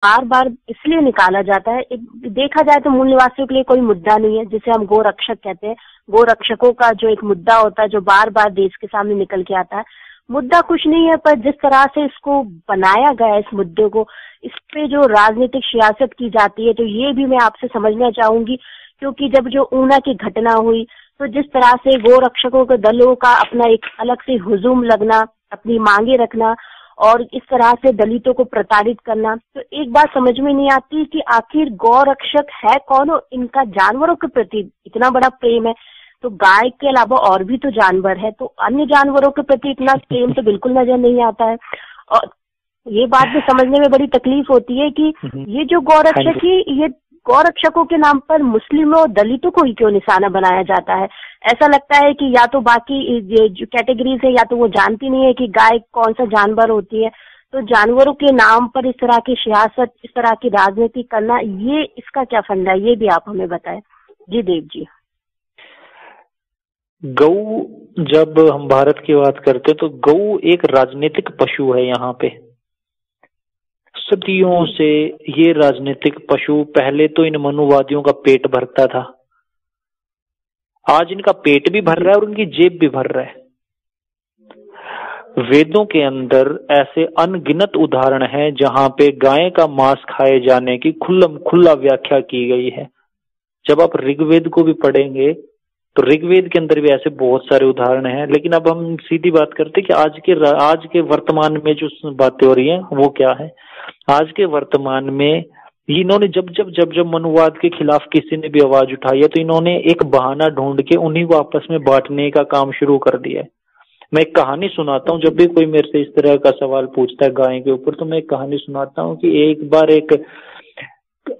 बार बार इसलिए निकाला जाता है, देखा जाए तो मूल निवासियों के लिए कोई मुद्दा नहीं है, जिसे हम गोरक्षक कहते हैं। गोरक्षकों का जो एक मुद्दा होता है जो बार बार देश के सामने निकल के आता है, मुद्दा कुछ नहीं है, पर जिस तरह से इसको बनाया गया है, इस मुद्दे को, इस पे जो राजनीतिक सियासत की जाती है, तो ये भी मैं आपसे समझना चाहूंगी। क्योंकि जब जो ऊना की घटना हुई, तो जिस तरह से गोरक्षकों के दलों का अपना एक अलग से हुजूम लगना, अपनी मांगे रखना और इस तरह से दलितों को प्रताड़ित करना, तो एक बात समझ में नहीं आती कि आखिर गौरक्षक है कौन और इनका जानवरों के प्रति इतना बड़ा प्रेम है। तो गाय के अलावा और भी तो जानवर है, तो अन्य जानवरों के प्रति इतना प्रेम तो बिल्कुल नजर नहीं आता है। और ये बात भी समझने में बड़ी तकलीफ होती है कि ये जो गौरक्षक है, ये गौरक्षकों के नाम पर मुस्लिमों और दलितों को ही क्यों निशाना बनाया जाता है। ऐसा लगता है कि या तो बाकी ये जो कैटेगरीज है, या तो वो जानती नहीं है कि गाय कौन सा जानवर होती है। तो जानवरों के नाम पर इस तरह की सियासत, इस तरह की राजनीति करना, ये इसका क्या फंडा है, ये भी आप हमें बताएं। जी देव जी। गऊ, जब हम भारत की बात करते तो गऊ एक राजनीतिक पशु है। यहाँ पे सदियों से ये राजनीतिक पशु, पहले तो इन मनुवादियों का पेट भरता था, आज इनका पेट भी भर रहा है और उनकी जेब भी भर रहा है। वेदों के अंदर ऐसे अनगिनत उदाहरण हैं जहां पे गाय का मांस खाए जाने की खुल्लम खुल्ला व्याख्या की गई है। जब आप ऋग्वेद को भी पढ़ेंगे तो ऋग्वेद के अंदर भी ऐसे बहुत सारे उदाहरण हैं। लेकिन अब हम सीधी बात करते कि आज के वर्तमान में जो बातें हो रही हैं वो क्या है। आज के वर्तमान में इन्होंने जब मनुवाद के खिलाफ किसी ने भी आवाज उठाई है, तो इन्होंने एक बहाना ढूंढ के उन्हीं को आपस में बांटने का काम शुरू कर दिया है। मैं एक कहानी सुनाता हूँ, जब भी कोई मेरे से इस तरह का सवाल पूछता है गाय के ऊपर, तो मैं एक कहानी सुनाता हूँ कि एक बार एक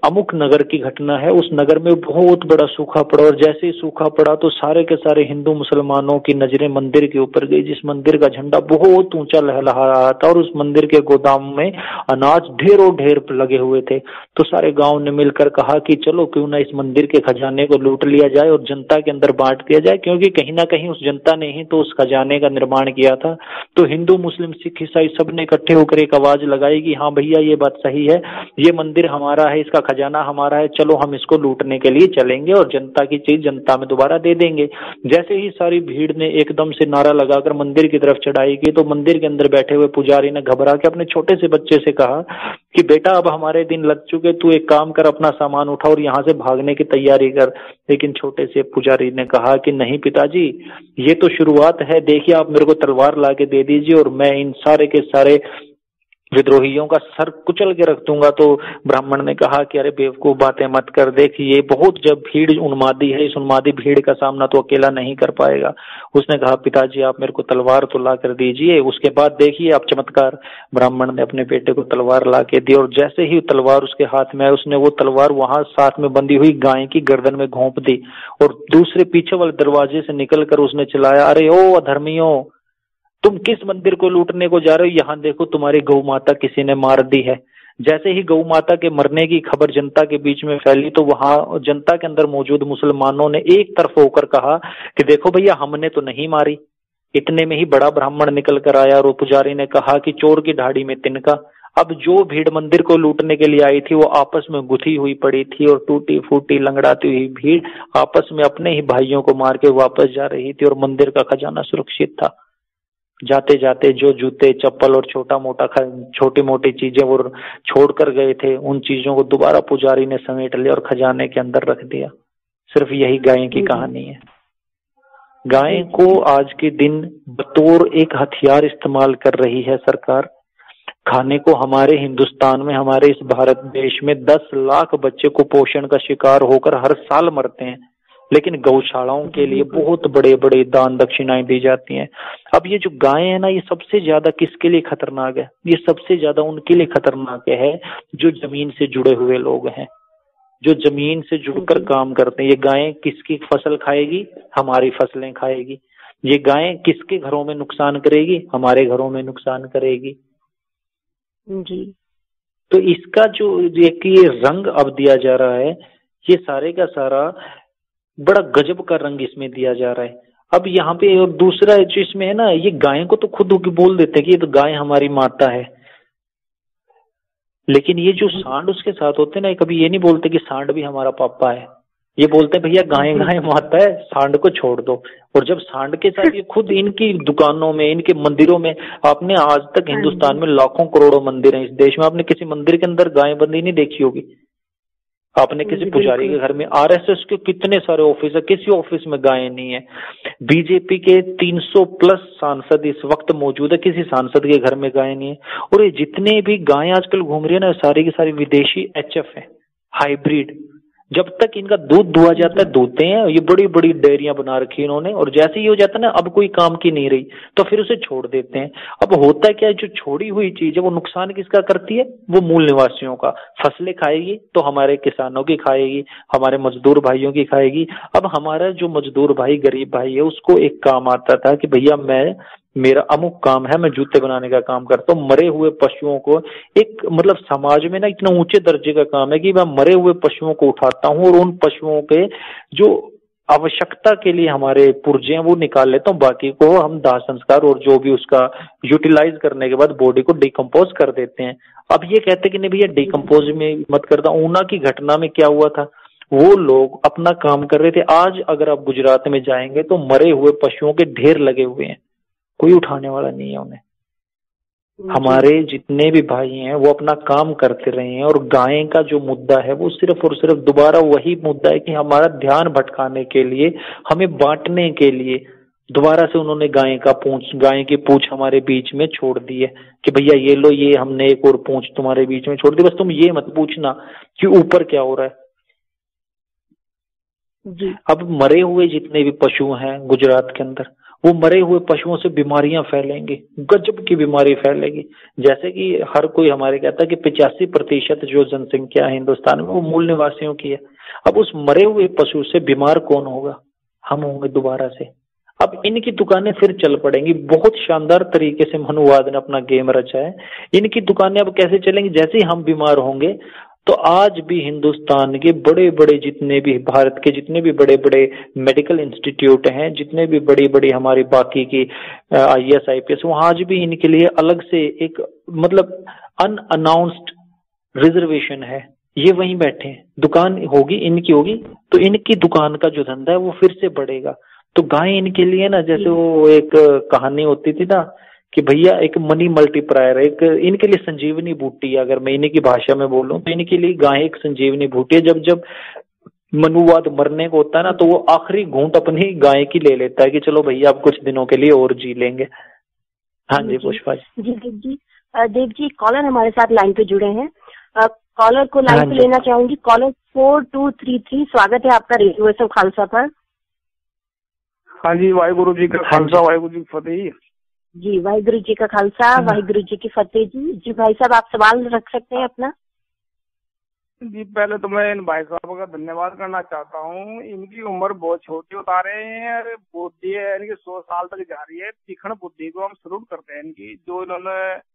अमुक नगर की घटना है। उस नगर में बहुत बड़ा सूखा पड़ा, और जैसे ही सूखा पड़ा तो सारे के सारे हिंदू मुसलमानों की नजरें मंदिर के ऊपर गई, जिस मंदिर का झंडा बहुत ऊंचा लहलहा रहा था, और उस मंदिर के गोदाम में अनाज ढेरों ढेर लगे हुए थे। तो सारे गांव ने मिलकर कहा कि चलो क्यों ना इस मंदिर के खजाने को लूट लिया जाए और जनता के अंदर बांट दिया जाए, क्योंकि कहीं ना कहीं उस जनता ने ही तो उस खजाने का निर्माण किया था। तो हिंदू मुस्लिम सिख ईसाई सब ने इकट्ठे होकर एक आवाज लगाई कि हाँ भैया ये बात सही है, ये मंदिर हमारा है, इसका खजाना हमारा है, चलो हम इसको लूटने के लिए चलेंगे और जनता की चीज जनता में दोबारा दे देंगे। जैसे ही सारी भीड़ ने एकदम से नारा लगाकर मंदिर की तरफ चढ़ाई की, तो मंदिर के अंदर बैठे हुए पुजारी ने घबरा के अपने छोटे से बच्चे से कहा कि बेटा अब हमारे दिन लग चुके, तू एक काम कर, अपना सामान उठा और यहाँ से भागने की तैयारी कर। लेकिन छोटे से पुजारी ने कहा कि नहीं पिताजी, ये तो शुरुआत है, देखिए आप मेरे को तलवार ला के दे दीजिए और मैं इन सारे के सारे विद्रोहियों का सर कुचल के रख दूंगा। तो ब्राह्मण ने कहा कि अरे बेवकूफ बातें मत कर, देख ये बहुत जब भीड़ उन्मादी है, इस उन्मादी भीड़ का सामना तो अकेला नहीं कर पाएगा। उसने कहा पिताजी आप मेरे को तलवार तो ला कर दीजिए, उसके बाद देखिए आप चमत्कार। ब्राह्मण ने अपने बेटे को तलवार ला के दी, और जैसे ही तलवार उसके हाथ में आई, उसने वो तलवार वहां साथ में बंधी हुई गाय की गर्दन में घोंप दी, और दूसरे पीछे वाले दरवाजे से निकलकर उसने चिल्लाया, अरे ओ अधर्मियों, तुम किस मंदिर को लूटने को जा रहे हो, यहाँ देखो तुम्हारी गौ माता किसी ने मार दी है। जैसे ही गौ माता के मरने की खबर जनता के बीच में फैली, तो वहां जनता के अंदर मौजूद मुसलमानों ने एक तरफ होकर कहा कि देखो भैया हमने तो नहीं मारी। इतने में ही बड़ा ब्राह्मण निकल कर आया और पुजारी ने कहा कि चोर की ढाड़ी में तिनका। अब जो भीड़ मंदिर को लूटने के लिए आई थी वो आपस में गुथी हुई पड़ी थी, और टूटी फूटी लंगड़ाती हुई भीड़ आपस में अपने ही भाइयों को मार के वापस जा रही थी, और मंदिर का खजाना सुरक्षित था। जाते जाते जो जूते चप्पल और छोटी मोटी चीजें वो छोड़ कर गए थे, उन चीजों को दोबारा पुजारी ने समेट लिया और खजाने के अंदर रख दिया। सिर्फ यही गाय की कहानी है। गाय को आज के दिन बतौर एक हथियार इस्तेमाल कर रही है सरकार। खाने को हमारे हिंदुस्तान में, हमारे इस भारत देश में 10 लाख बच्चे कुपोषण का शिकार होकर हर साल मरते हैं, लेकिन गौशालाओं के लिए बहुत बड़े बड़े दान दक्षिणाएं दी जाती हैं। अब ये जो गाय है ना, ये सबसे ज्यादा किसके लिए खतरनाक है? ये सबसे ज्यादा उनके लिए खतरनाक है जो जमीन से जुड़े हुए लोग हैं, जो जमीन से जुड़कर काम करते हैं। ये गाय किसकी फसल खाएगी? हमारी फसलें खाएगी। ये गाय किसके घरों में नुकसान करेगी? हमारे घरों में नुकसान करेगी जी। तो इसका जो एक ये रंग अब दिया जा रहा है, ये सारे का सारा बड़ा गजब का रंग इसमें दिया जा रहा है। अब यहाँ पे और दूसरा जो इसमें है ना, ये गाय को तो खुद बोल देते हैं कि ये तो गाय हमारी माता है। लेकिन ये जो सांड उसके साथ होते हैं ना, कभी ये नहीं बोलते कि सांड भी हमारा पापा है। ये बोलते हैं भैया गाय गाय माता है, सांड को छोड़ दो। और जब सांड के साथ ये खुद इनकी दुकानों में, इनके मंदिरों में, आपने आज तक हिंदुस्तान में लाखों करोड़ों मंदिर हैं इस देश में, आपने किसी मंदिर के अंदर गाय बंदी नहीं देखी होगी। आपने किसी पुजारी के घर में, आरएसएस के कितने सारे ऑफिस है, किसी ऑफिस में गाय नहीं है। बीजेपी के 300 प्लस सांसद इस वक्त मौजूद है, किसी सांसद के घर में गाय नहीं है। और ये जितने भी गाय आजकल घूम रही है ना, सारी की सारी विदेशी एचएफ है, हाइब्रिड। जब तक इनका दूध दुआ जाता है दूधते हैं, ये बड़ी बड़ी डेयरियां बना रखी इन्होंने, और जैसे ही हो जाता है ना अब कोई काम की नहीं रही तो फिर उसे छोड़ देते हैं। अब होता क्या है, जो छोड़ी हुई चीज है वो नुकसान किसका करती है, वो मूल निवासियों का। फसलें खाएगी तो हमारे किसानों की खाएगी, हमारे मजदूर भाइयों की खाएगी। अब हमारा जो मजदूर भाई, गरीब भाई है, उसको एक काम आता था कि भैया मेरा अमुक काम है, मैं जूते बनाने का काम करता हूँ। मरे हुए पशुओं को एक मतलब समाज में ना इतना ऊंचे दर्जे का काम है कि मैं मरे हुए पशुओं को उठाता हूँ और उन पशुओं के जो आवश्यकता के लिए हमारे पुर्जे हैं वो निकाल लेता हूँ, बाकी को हम दाह संस्कार और जो भी उसका यूटिलाइज करने के बाद बॉडी को डिकम्पोज कर देते हैं। अब ये कहते कि नहीं भैया डिकम्पोज में मत करता। ऊना की घटना में क्या हुआ था, वो लोग अपना काम कर रहे थे। आज अगर आप गुजरात में जाएंगे तो मरे हुए पशुओं के ढेर लगे हुए हैं, कोई उठाने वाला नहीं है उन्हें। हमारे जितने भी भाई हैं वो अपना काम करते रहे हैं। और गाय का जो मुद्दा है वो सिर्फ और सिर्फ दोबारा वही मुद्दा है कि हमारा ध्यान भटकाने के लिए, हमें बांटने के लिए दोबारा से उन्होंने गाय की पूंछ हमारे बीच में छोड़ दी है कि भैया ये लो, ये हमने एक और पूंछ तुम्हारे बीच में छोड़ दी, बस तुम ये मत पूछना कि ऊपर क्या हो रहा है। जी। अब मरे हुए जितने भी पशु हैं गुजरात के अंदर, वो मरे हुए पशुओं से बीमारियां फैलेंगी, गजब की बीमारी फैलेगी। जैसे कि हर कोई हमारे कहता है कि 85% जो जनसंख्या है हिंदुस्तान में वो मूल निवासियों की है। अब उस मरे हुए पशु से बीमार कौन होगा, हम होंगे दोबारा से। अब इनकी दुकानें फिर चल पड़ेंगी। बहुत शानदार तरीके से मनुवाद ने अपना गेम रचा है। इनकी दुकानें अब कैसे चलेंगी, जैसे ही हम बीमार होंगे तो आज भी हिंदुस्तान के बड़े बड़े जितने भी, भारत के जितने भी बड़े बड़े मेडिकल इंस्टीट्यूट हैं, जितने भी बड़ी बड़ी हमारी बाकी की IAS IPS, वहां आज भी इनके लिए अलग से एक मतलब अनअनाउंस्ड रिजर्वेशन है। ये वहीं बैठे हैं, दुकान होगी इनकी होगी तो इनकी दुकान का जो धंधा है वो फिर से बढ़ेगा। तो गाय इनके लिए ना, जैसे वो एक कहानी होती थी ना कि भैया एक मनी मल्टीप्लायर, एक इनके लिए संजीवनी बूटी है। अगर मैं इन्हीं की भाषा में बोलूं तो इनके लिए गाय एक संजीवनी बूटी है। जब जब मनुवाद मरने को होता है ना तो वो आखिरी घूंट अपनी गाय की ले लेता है कि चलो भैया अब कुछ दिनों के लिए और जी लेंगे। हाँ जी पुष्पा जी। जी देव जी, कॉलर हमारे साथ लाइन पे जुड़े हैं। कॉलर को लाइन पे लेना चाहूंगी। कॉलर 4233, स्वागत है आपका रेडियो एफएम खालसा पर। हाँ जी, वाहिगुरु जी का खालसा, वाहिगुरु जी की फतेह। जी, वाहिगुरु जी का खालसा, वाहिगुरु जी की फतेह। जी भाई साहब, आप सवाल रख सकते हैं अपना। जी, पहले तो मैं इन भाई साहब का धन्यवाद करना चाहता हूँ। इनकी उम्र बहुत छोटी बता रहे हैं, बुद्धि है इनकी 100 साल तक जा रही है। तीक्ष्ण बुद्धि को हम सलूट करते हैं इनकी। जो इन्होंने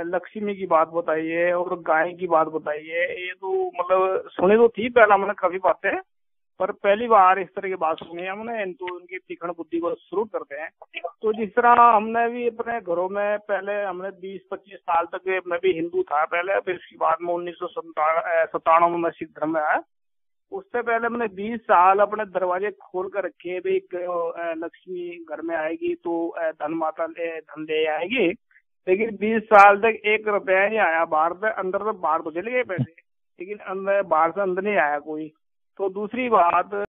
लक्ष्मी की बात बताई है और गाय की बात बताई है, ये तो मतलब सुनी तो थी पहला मैंने काफी बातें, पर पहली बार इस तरह की बात सुनी है हमने। तो उनकी तीक्ष्ण बुद्धि को सलूट करते हैं। तो जिस तरह हमने भी अपने घरों में पहले हमने 20-25 साल तक मैं भी हिंदू था पहले, फिर इसके बाद में 1997 में मैं सिख धर्म में आया। उससे पहले मैंने 20 साल अपने दरवाजे खोल कर रखे भाई, लक्ष्मी घर में आएगी तो धन माता धन ले आएगी। लेकिन 20 साल तक 1 रुपया नहीं आया बाहर से। अंदर से बाहर तो चले गए पैसे, लेकिन अंदर बाहर से अंदर नहीं आया कोई। तो दूसरी बात,